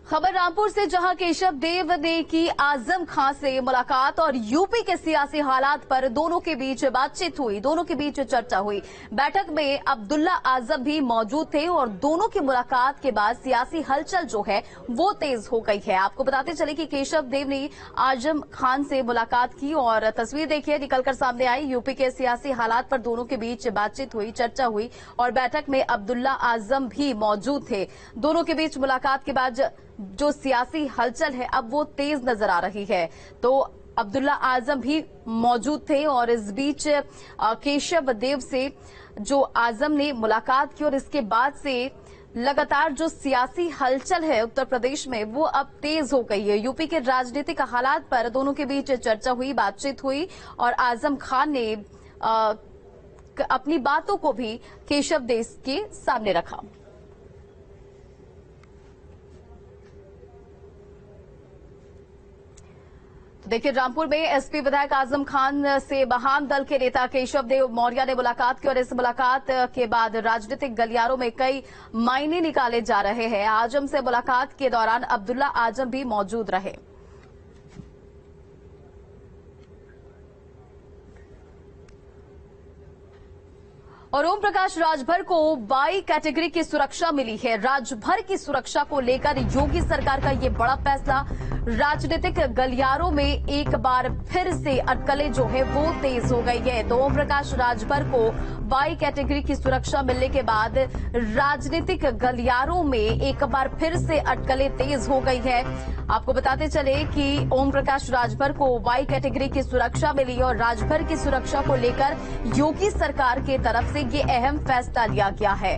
खबर रामपुर से, जहां केशव देव ने की आजम खान से मुलाकात और यूपी के सियासी हालात पर दोनों के बीच बातचीत हुई, दोनों के बीच चर्चा हुई। बैठक में अब्दुल्ला आजम भी मौजूद थे और दोनों की मुलाकात के बाद सियासी हलचल जो है वो तेज हो गई है। आपको बताते चले कि केशव देव ने आजम खान से मुलाकात की और तस्वीर देखिए निकलकर सामने आई। यूपी के सियासी हालात पर दोनों के बीच बातचीत हुई, चर्चा हुई और बैठक में अब्दुल्ला आजम भी मौजूद थे। दोनों के बीच मुलाकात के बाद जो सियासी हलचल है अब वो तेज नजर आ रही है। तो अब्दुल्ला आजम भी मौजूद थे और इस बीच केशव देव से जो आजम ने मुलाकात की और इसके बाद से लगातार जो सियासी हलचल है उत्तर प्रदेश में वो अब तेज हो गई है। यूपी के राजनीतिक हालात पर दोनों के बीच चर्चा हुई, बातचीत हुई और आजम खान ने अपनी बातों को भी केशव देव के सामने रखा। देखिए रामपुर में एसपी विधायक आजम खान से वाम दल के नेता केशव देव मौर्य ने मुलाकात की और इस मुलाकात के बाद राजनीतिक गलियारों में कई मायने निकाले जा रहे हैं। आजम से मुलाकात के दौरान अब्दुल्ला आजम भी मौजूद रहे। और ओम प्रकाश राजभर को वाई कैटेगरी की सुरक्षा मिली है। राजभर की सुरक्षा को लेकर योगी सरकार का ये बड़ा फैसला, राजनीतिक गलियारों में एक बार फिर से अटकलें जो है वो तेज हो गई है। तो ओम प्रकाश राजभर को वाई कैटेगरी की सुरक्षा मिलने के बाद राजनीतिक गलियारों में एक बार फिर से अटकलें तेज हो गई है। आपको बताते चले कि ओम प्रकाश राजभर को वाई कैटेगरी की सुरक्षा मिली और राजभर की सुरक्षा को लेकर योगी सरकार की तरफ से ये अहम फैसला लिया गया है।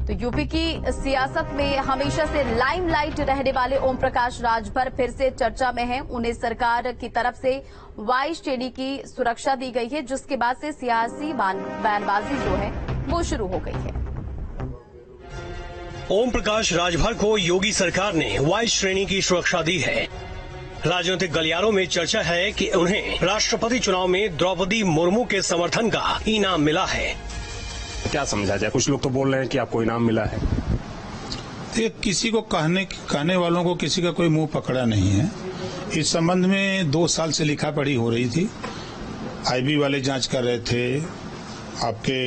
तो यूपी की सियासत में हमेशा से लाइमलाइट रहने वाले ओम प्रकाश राजभर फिर से चर्चा में हैं। उन्हें सरकार की तरफ से वाई श्रेणी की सुरक्षा दी गई है, जिसके बाद से सियासी बयानबाजी जो है वो शुरू हो गई है। ओम प्रकाश राजभर को योगी सरकार ने वाई श्रेणी की सुरक्षा दी है। राजनीतिक गलियारों में चर्चा है कि उन्हें राष्ट्रपति चुनाव में द्रौपदी मुर्मू के समर्थन का इनाम मिला है। क्या समझा जाए? कुछ लोग तो बोल रहे हैं कि आपको इनाम मिला है। किसी को कहने वालों को किसी का कोई मुंह पकड़ा नहीं है। इस संबंध में 2 साल से लिखा पढ़ी हो रही थी। आईबी वाले जांच कर रहे थे, आपके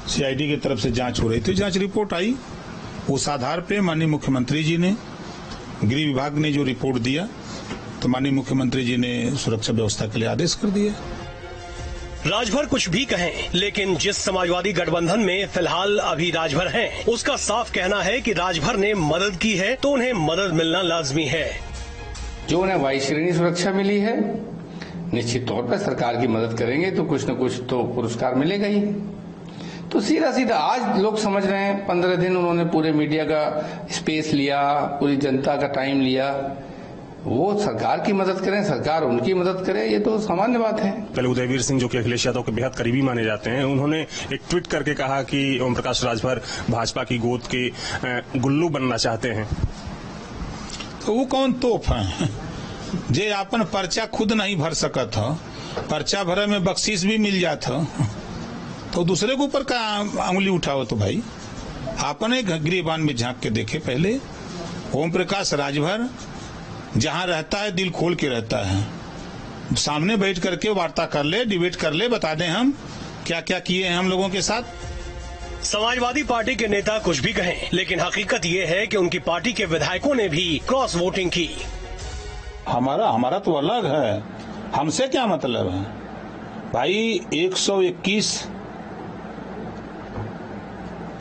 सीआईडी की तरफ से जांच हो रही थी। जांच रिपोर्ट आई, उस आधार पे माननीय मुख्यमंत्री जी ने, गृह विभाग ने जो रिपोर्ट दिया तो माननीय मुख्यमंत्री जी ने सुरक्षा व्यवस्था के लिए आदेश कर दिया। राजभर कुछ भी कहें, लेकिन जिस समाजवादी गठबंधन में फिलहाल अभी राजभर हैं, उसका साफ कहना है कि राजभर ने मदद की है तो उन्हें मदद मिलना लाजमी है। जो उन्हें वाई श्रेणी सुरक्षा मिली है, निश्चित तौर पर सरकार की मदद करेंगे तो कुछ न कुछ तो पुरस्कार मिलेगा ही। तो सीधा सीधा आज लोग समझ रहे हैं, 15 दिन उन्होंने पूरे मीडिया का स्पेस लिया, पूरी जनता का टाइम लिया, वो सरकार की मदद करें, सरकार उनकी मदद करे, ये तो सामान्य बात है। कल उदयवीर सिंह जो कि अखिलेश यादव के बेहद करीबी माने जाते हैं, उन्होंने एक ट्वीट करके कहा कि ओम प्रकाश राजभर भाजपा की गोद के गुल्लू बनना चाहते हैं। तो वो कौन तोप है जे अपन पर्चा खुद नहीं भर सकत हो, पर्चा भरे में बख्शीश भी मिल जात हो, तो दूसरे के ऊपर का उंगली उठाओ। तो भाई आपने गृहबान में झांक के देखे पहले। ओम प्रकाश राजभर जहां रहता है दिल खोल के रहता है। सामने बैठ करके वार्ता कर ले, डिबेट कर ले, बता दें हम क्या क्या किए हैं हम लोगों के साथ। समाजवादी पार्टी के नेता कुछ भी कहें, लेकिन हकीकत ये है कि उनकी पार्टी के विधायकों ने भी क्रॉस वोटिंग की। हमारा तो अलग है, हमसे क्या मतलब है भाई। 121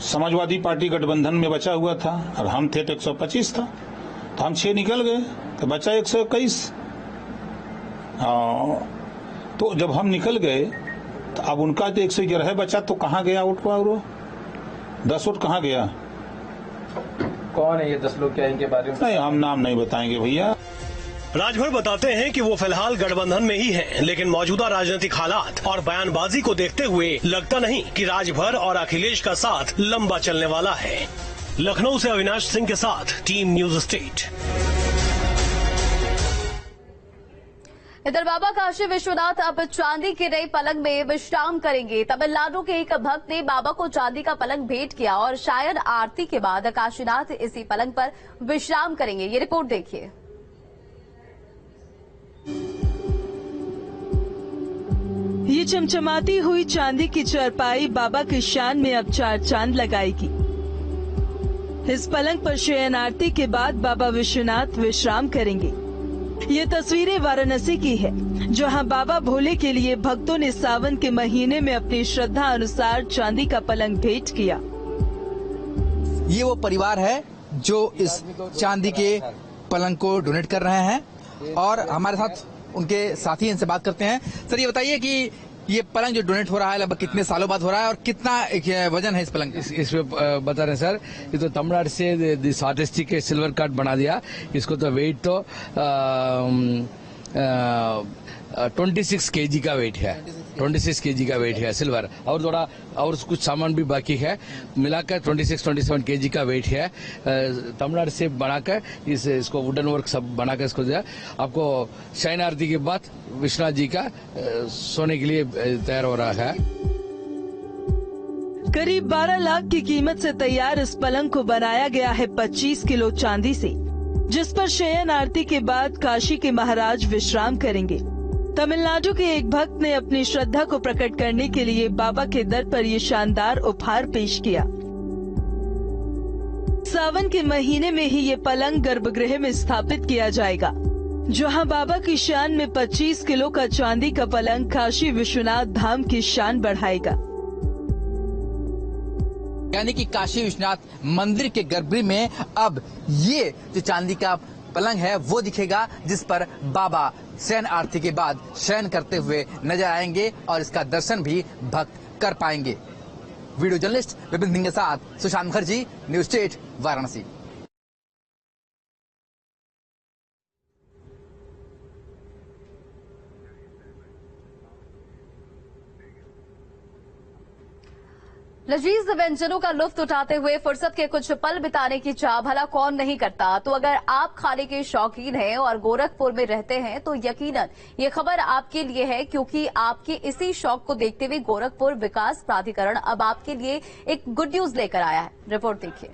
समाजवादी पार्टी गठबंधन में बचा हुआ था और हम थे तो 125 था, तो हम 6 निकल गए तो बचा 121। तो जब हम निकल गए तो अब उनका तो 111 बचा, तो कहाँ गया वोट पावर? 10 वोट कहाँ गया? कौन है ये 10 लोग? क्या इनके बारे में? नहीं, हम नाम नहीं बताएंगे भैया। राजभर बताते हैं कि वो फिलहाल गठबंधन में ही हैं, लेकिन मौजूदा राजनीतिक हालात और बयानबाजी को देखते हुए लगता नहीं कि राजभर और अखिलेश का साथ लंबा चलने वाला है। लखनऊ से अविनाश सिंह के साथ टीम न्यूज स्टेट। इधर बाबा काशी विश्वनाथ अब चांदी के नए पलंग में विश्राम करेंगे। तमिलनाडु के एक भक्त ने बाबा को चांदी का पलंग भेंट किया और शायद आरती के बाद काशीनाथ इसी पलंग पर विश्राम करेंगे। ये रिपोर्ट देखिए। ये चमचमाती हुई चांदी की चारपाई बाबा के शान में अब 4 चांद लगाएगी। इस पलंग पर शयन आरती के बाद बाबा विश्वनाथ विश्राम करेंगे। ये तस्वीरें वाराणसी की है, जहां बाबा भोले के लिए भक्तों ने सावन के महीने में अपनी श्रद्धा अनुसार चांदी का पलंग भेंट किया। ये वो परिवार है जो इस चांदी के पलंग को डोनेट कर रहे हैं और हमारे साथ उनके साथी इनसे बात करते हैं। सर, ये बताइए कि ये पलंग जो डोनेट हो रहा है लगभग कितने सालों बाद हो रहा है और कितना वजन है इस पलंग? इसमें बता रहे हैं सर, ये तो तमिलनाडु से आर्टिस्टिक के सिल्वर कार्ड बना दिया। इसको तो वेट तो 26 केजी का वेट है। 26 केजी का वेट है सिल्वर, और थोड़ा और कुछ सामान भी बाकी है, मिलाकर 26-27 केजी का वेट है। तमिलनाडु से बनाकर इसको वुडन वर्क सब बनाकर इसको दिया। आपको शयन आरती के बाद विश्वनाथ जी का सोने के लिए तैयार हो रहा है। करीब 12 लाख की कीमत से तैयार इस पलंग को बनाया गया है 25 किलो चांदी से, जिस पर शयन आरती के बाद काशी के महाराज विश्राम करेंगे। तमिलनाडु के एक भक्त ने अपनी श्रद्धा को प्रकट करने के लिए बाबा के दर पर ये शानदार उपहार पेश किया। सावन के महीने में ही ये पलंग गर्भगृह में स्थापित किया जाएगा, जहां बाबा की शान में 25 किलो का चांदी का पलंग काशी विश्वनाथ धाम की शान बढ़ाएगा। यानी कि काशी विश्वनाथ मंदिर के गर्भगृह में अब ये जो चांदी का पलंग है वो दिखेगा, जिस पर बाबा शयन आरती के बाद शयन करते हुए नजर आएंगे और इसका दर्शन भी भक्त कर पाएंगे। वीडियो जर्नलिस्ट विपिन सिंह के साथ सुशांत मुखर्जी, न्यूज स्टेट, वाराणसी। लजीज व्यंजनों का लुत्फ उठाते हुए फुर्सत के कुछ पल बिताने की चाह भला कौन नहीं करता। तो अगर आप खाने के शौकीन हैं और गोरखपुर में रहते हैं तो यकीनन ये खबर आपके लिए है, क्योंकि आपके इसी शौक को देखते हुए गोरखपुर विकास प्राधिकरण अब आपके लिए एक गुड न्यूज लेकर आया है। रिपोर्ट देखिए।